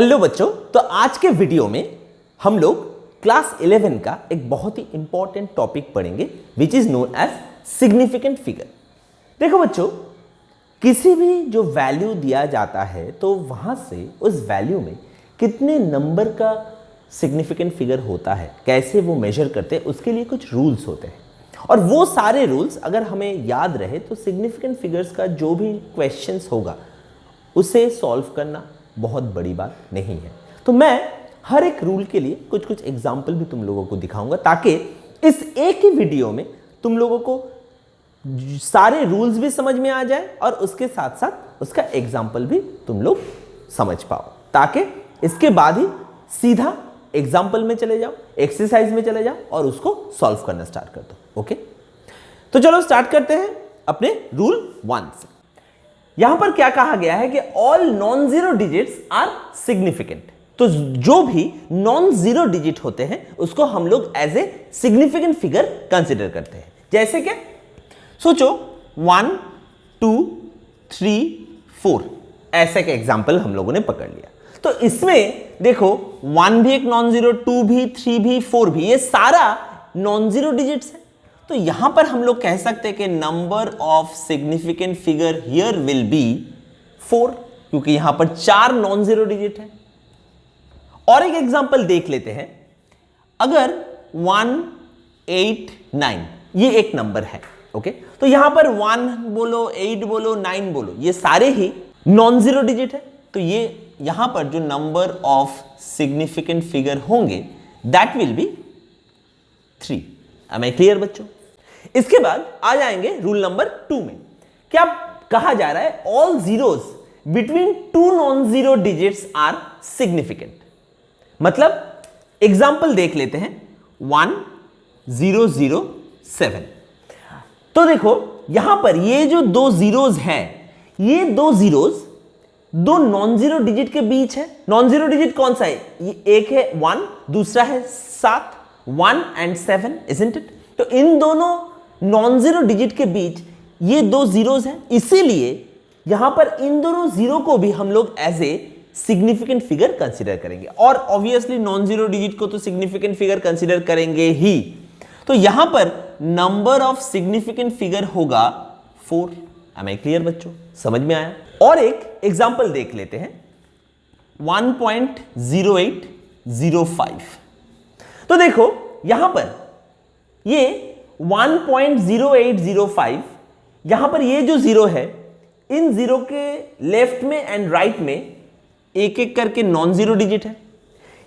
Hello बच्चों, तो आज के वीडियो में हम लोग क्लास 11 का एक बहुत ही इंपॉर्टेंट टॉपिक पढ़ेंगे which is known as significant figure. देखो बच्चों, किसी भी जो वैल्यू दिया जाता है तो वहां से उस वैल्यू में कितने नंबर का सिग्निफिकेंट फिगर होता है, कैसे वो मेजर करते हैं, उसके लिए कुछ रूल्स होते हैं। और वो सारे रूल्स अगर हमें याद रहे तो सिग्निफिकेंट फिगर्स का जो भी क्वेश्चंस होगा उसे सॉल्व करना बहुत बड़ी बात नहीं है। तो मैं हर एक रूल के लिए कुछ कुछ एग्जाम्पल भी तुम लोगों को दिखाऊंगा ताकि इस एक ही वीडियो में तुम लोगों को सारे रूल्स भी समझ में आ जाए और उसके साथ साथ उसका एग्जाम्पल भी तुम लोग समझ पाओ, ताकि इसके बाद ही सीधा एग्जाम्पल में चले जाओ, एक्सरसाइज में चले जाओ और उसको सॉल्व करना स्टार्ट कर दो। ओके, तो चलो स्टार्ट करते हैं अपने रूल 1 से। यहां पर क्या कहा गया है कि all non zero digits are significant. तो जो भी नॉन जीरो डिजिट होते हैं उसको हम लोग as a significant figure consider करते हैं। जैसे कि सोचो 1 2 3 4 ऐसे का एग्जाम्पल हम लोगों ने पकड़ लिया। तो इसमें देखो 1 भी एक नॉन जीरो, 2 भी, 3 भी, 4 भी, ये सारा नॉन जीरो डिजिट्स है। तो यहां पर हम लोग कह सकते हैं कि number of significant figure here will be 4, क्योंकि यहां पर 4 नॉन जीरो डिजिट है। और एक एग्जांपल देख लेते हैं। अगर 1 8 9 ये एक नंबर है, ओके, तो यहां पर 1 बोलो, 8 बोलो, 9 बोलो, ये सारे ही नॉन जीरो डिजिट है। तो ये यहां पर जो नंबर ऑफ सिग्निफिकेंट फिगर होंगे that will be 3। Am I clear बच्चों? इसके बाद आ जाएंगे रूल नंबर 2 में। क्या कहा जा रहा है? All zeros between 2 non zero digits are significant. मतलब एग्जांपल देख लेते हैं 1 0 0 7। तो देखो यहां पर ये जो दो जीरोस हैं, ये दो जीरोस दो नॉन जीरो डिजिट के बीच है। नॉन जीरो डिजिट कौन सा है? ये एक है 1, दूसरा है 7, 1 and 7, isn't it? तो इन दोनों नॉन जीरो डिजिट के बीच ये दो जीरोस हैं, इसीलिए यहां पर इन दोनों जीरो को भी हम लोग as a significant figure consider करेंगे। और ऑब्वियसली नॉन जीरो डिजिट को तो सिग्निफिकेंट फिगर कंसीडर करेंगे ही। तो यहां पर नंबर ऑफ सिग्निफिकेंट फिगर होगा 4। Am I clear बच्चों? समझ में आया? और एक एग्जांपल देख लेते हैं 1.0805। तो देखो यहां पर ये 1.0805, यहां पर ये जो जीरो है, इन जीरो के लेफ्ट में एंड राइट में एक एक करके नॉन जीरो डिजिट है।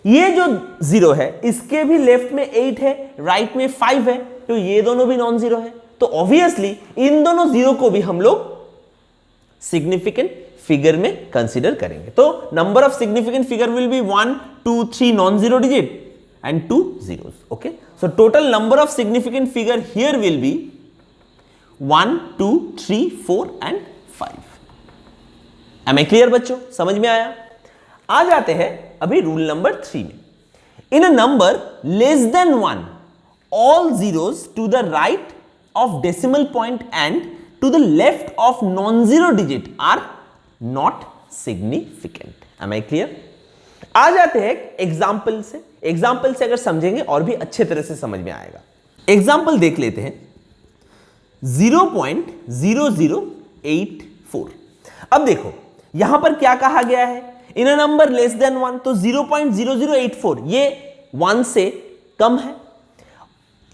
ये जो जीरो है इसके भी लेफ्ट में 8 है, राइट में 5 है, तो ये दोनों भी नॉन जीरो है। तो ऑब्वियसली इन दोनों जीरो को भी हम लोग सिग्निफिकेंट फिगर में कंसीडर करेंगे। तो number of significant figure will B 1 2 3 non zero digit and 2 zeros. Okay, so total number of significant figure here will be 1 2 3 4 and 5. Am I clear बच्चों? समझ में आया? आ जाते हैं अभी रूल नंबर 3 में। In a number less than 1, all zeros to the right of decimal point and to the left of non-zero digit are not significant. Am I clear? आ जाते हैं एग्जाम्पल से। एग्जाम्पल से अगर समझेंगे और भी अच्छे तरह से समझ में आएगा। एग्जाम्पल देख लेते हैं 0.0084। अब देखो यहां पर क्या कहा गया है? In a number less than 1, तो 0.0084 ये 1 से कम है।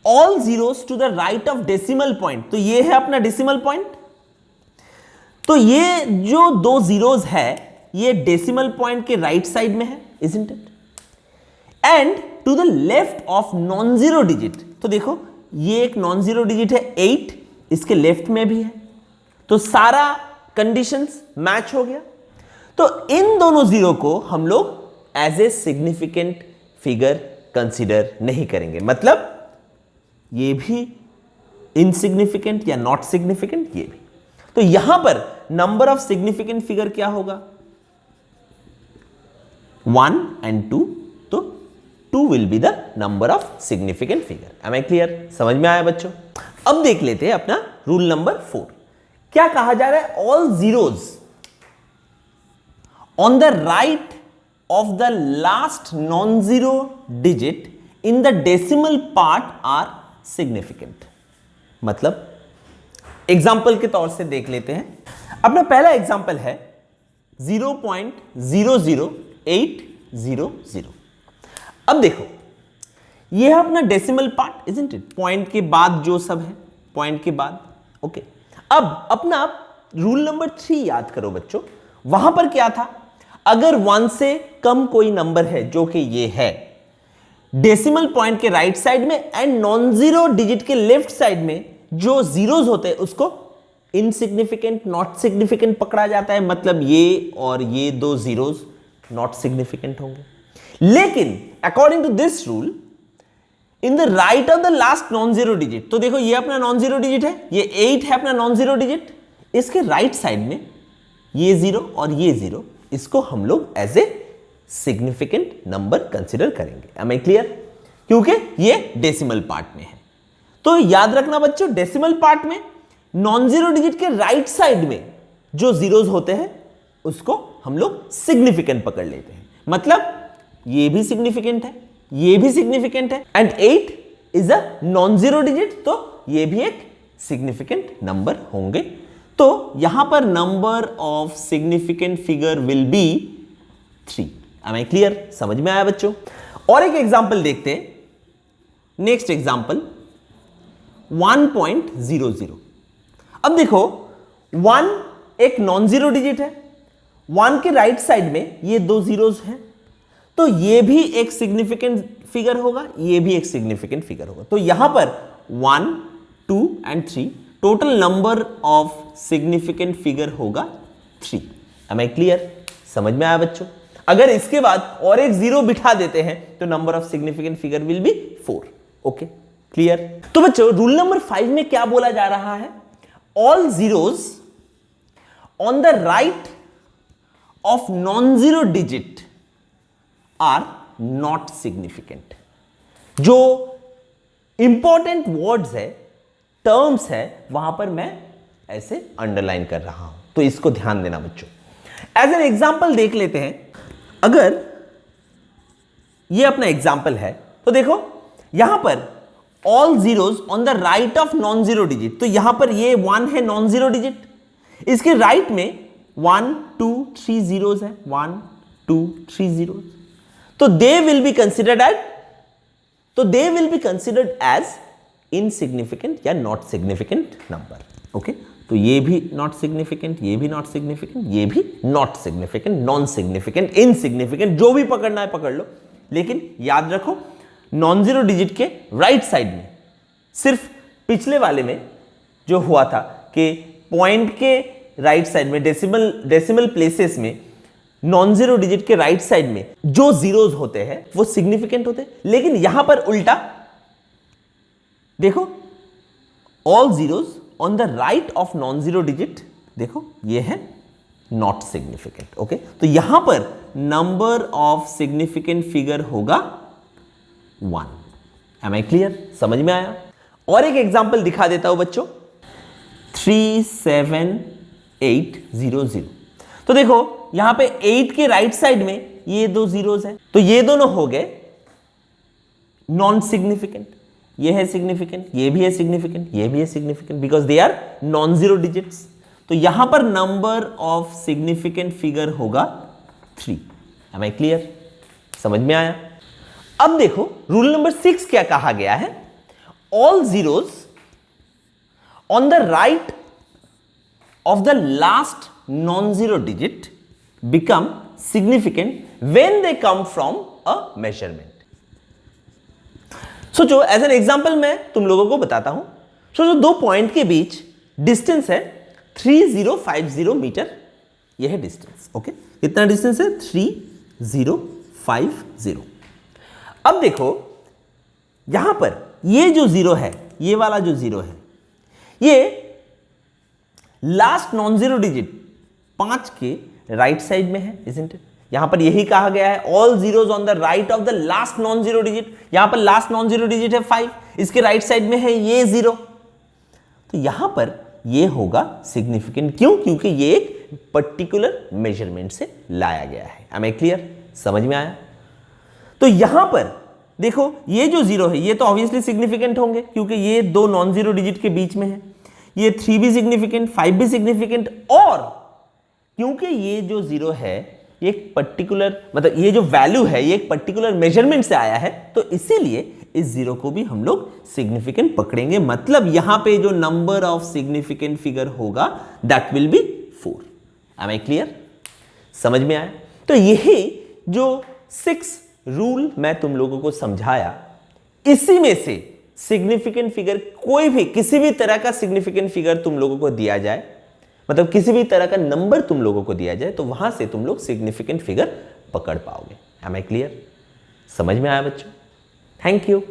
All zeros to the right of decimal point, तो ये है अपना डेसिमल पॉइंट। तो ये जो दो जीरोस है ये डेसिमल पॉइंट के राइट साइड में है, isn't it? And to the left of non zero digit, तो देखो ये एक नॉन जीरो डिजिट है 8, इसके लेफ्ट में भी है। तो सारा कंडीशंस मैच हो गया। तो इन दोनों जीरो को हम लोग as a significant figure consider नहीं करेंगे। मतलब ये भी इनसिग्निफिकेंट या नॉट सिग्निफिकेंट, ये भी। तो यहां पर नंबर ऑफ सिग्निफिकेंट फिगर क्या होगा? 1 and 2, तो 2 will be the number of significant figure. Am I clear? समझ में आया बच्चों? अब देख लेते हैं अपना रूल नंबर 4। क्या कहा जा रहा है? All zeros on the right of the last non-zero digit in the decimal part are significant. मतलब एग्जाम्पल के तौर से देख लेते हैं. अपना पहला एग्जाम्पल है 0.00800. अब देखो ये है अपना decimal part, isn't it? Point के बाद जो सब है, पॉइंट के बाद. ओके, अब अपना रूल नंबर 3 याद करो बच्चों. वहां पर क्या था? अगर 1 से कम कोई नंबर है जो कि ये है, डेसिमल पॉइंट के राइट साइड में एंड नॉन जीरो डिजिट के लेफ्ट साइड में जो जीरोस होते हैं उसको इनसिग्निफिकेंट, नॉट सिग्निफिकेंट पकड़ा जाता है. मतलब ये और ये दो जीरोस नॉट सिग्निफिकेंट होंगे. लेकिन according to this rule, in the right of the last non zero digit, तो देखो ये अपना नॉन जीरो डिजिट है, ये 8 है अपना नॉन जीरो डिजिट. इसके राइट साइड में ये 0 और ये 0, इसको हम लोग as a significant number consider करेंगे. Am I clear? क्योंकि ये डेसिमल पार्ट में है. तो याद रखना बच्चों, डेसिमल पार्ट में नॉन जीरो डिजिट के राइट साइड में जो जीरोस होते हैं उसको हम लोग सिग्निफिकेंट पकड़ लेते हैं. मतलब ये भी सिग्निफिकेंट है, ये भी सिग्निफिकेंट है, and 8 is a non zero digit, तो ये भी एक सिग्निफिकेंट नंबर होंगे. तो यहां पर number of significant figure will be 3. Am I clear? समझ में आया बच्चों? और एक एग्जांपल देखते हैं. Next example 1.00. अब देखो 1 एक नॉन जीरो डिजिट है, 1 के राइट साइड में ये दो जीरोस हैं, तो ये भी एक सिग्निफिकेंट फिगर होगा, ये भी एक सिग्निफिकेंट फिगर होगा. तो यहां पर 1, 2 and 3 total number of significant figure होगा 3. Am I clear? समझ में आया बच्चों? अगर इसके बाद और एक जीरो बिठा देते हैं तो number of significant figure will be 4. Okay, clear? तो बच्चों रूल नंबर 5 में क्या बोला जा रहा है? All zeros on the right of non zero digit are not significant. जो इंपॉर्टेंट वर्ड्स है, टर्म्स है, वहां पर मैं ऐसे अंडरलाइन कर रहा हूं, तो इसको ध्यान देना बच्चों. एज एन एग्जाम्पल देख लेते हैं. अगर ये अपना एग्जाम्पल है तो देखो यहां पर all zeros on the right of non zero digit, तो यहां पर ये 1 है नॉन जीरो डिजिट, इसके राइट में 1, 2, 3 जीरोस है, 1, 2, 3 जीरोस. तो they will be considered as insignificant या नॉट सिग्निफिकेंट नंबर. ओके, तो ये भी नॉट सिग्निफिकेंट, ये भी नॉट सिग्निफिकेंट, ये भी not significant, non significant, insignificant, जो भी पकड़ना है पकड़ लो. लेकिन याद रखो नॉन जीरो डिजिट के राइट साइड में, सिर्फ पिछले वाले में जो हुआ था कि पॉइंट के राइट साइड में डेसिमल प्लेसेस में नॉन जीरो डिजिट के राइट साइड में जो जीरोस होते हैं वो सिग्निफिकेंट होते हैं. लेकिन यहां पर उल्टा देखो, all zeros on the right of non zero digit, देखो ये है नॉट सिग्निफिकेंट. ओके, तो यहां पर नंबर ऑफ सिग्निफिकेंट फिगर होगा 1. Am I clear? समझ में आया? और एक एग्जांपल दिखा देता हूं बच्चों. 37800. तो देखो यहां पे 8 के राइट साइड में ये दो जीरोस हैं, तो ये दोनों हो गए नॉन सिग्निफिकेंट. ये है सिग्निफिकेंट, ये भी है सिग्निफिकेंट, ये भी है significant, because they are non zero digits. तो यहां पर नंबर ऑफ सिग्निफिकेंट फिगर होगा 3. Am I clear? समझ में आया? अब देखो रूल नंबर 6 क्या कहा गया है? All zeros on the right of the last non zero digit become significant when they come from a measurement. सोचो एज एन एग्जाम्पल मैं तुम लोगों को बताता हूं. सोचो दो पॉइंट के बीच डिस्टेंस है 3050 मीटर. यह है डिस्टेंस. ओके, कितना डिस्टेंस है? 3050. अब देखो यहां पर ये जो जीरो है, ये वाला जो जीरो है, ये लास्ट नॉन जीरो डिजिट 5 के राइट साइड में है, इजंट इट? यहां पर यही कहा गया है all zeros on the right of the last non zero digit. यहां पर लास्ट नॉन जीरो डिजिट है 5, इसके राइट साइड में है ये 0. तो यहां पर ये होगा सिग्निफिकेंट. क्यों? क्योंकि ये एक पर्टिकुलर मेजरमेंट से लाया गया है. Am I clear? समझ में आया? तो यहां पर देखो ये जो 0 है ये तो ऑब्वियसली सिग्निफिकेंट होंगे क्योंकि ये दो नॉन जीरो डिजिट के बीच में है। ये 3 भी सिग्निफिकेंट, 5 भी सिग्निफिकेंट, और क्योंकि ये जो 0 है ये एक पर्टिकुलर मतलब ये जो वैल्यू है ये एक पर्टिकुलर मेजरमेंट से आया है, तो इसीलिए इस 0 को भी हम लोग सिग्निफिकेंट पकड़ेंगे। मतलब यहां पे जो नंबर ऑफ सिग्निफिकेंट फिगर होगा that will be 4। Am I clear? समझ में आया? तो यही जो 6 रूल मैं तुम लोगों को समझाया, इसी में से सिग्निफिकेंट फिगर कोई भी किसी भी तरह का सिग्निफिकेंट फिगर तुम लोगों को दिया जाए, मतलब किसी भी तरह का नंबर तुम लोगों को दिया जाए, तो वहां से तुम लोग सिग्निफिकेंट फिगर पकड़ पाओगे। Am I clear? समझ में आया बच्चों? Thank you.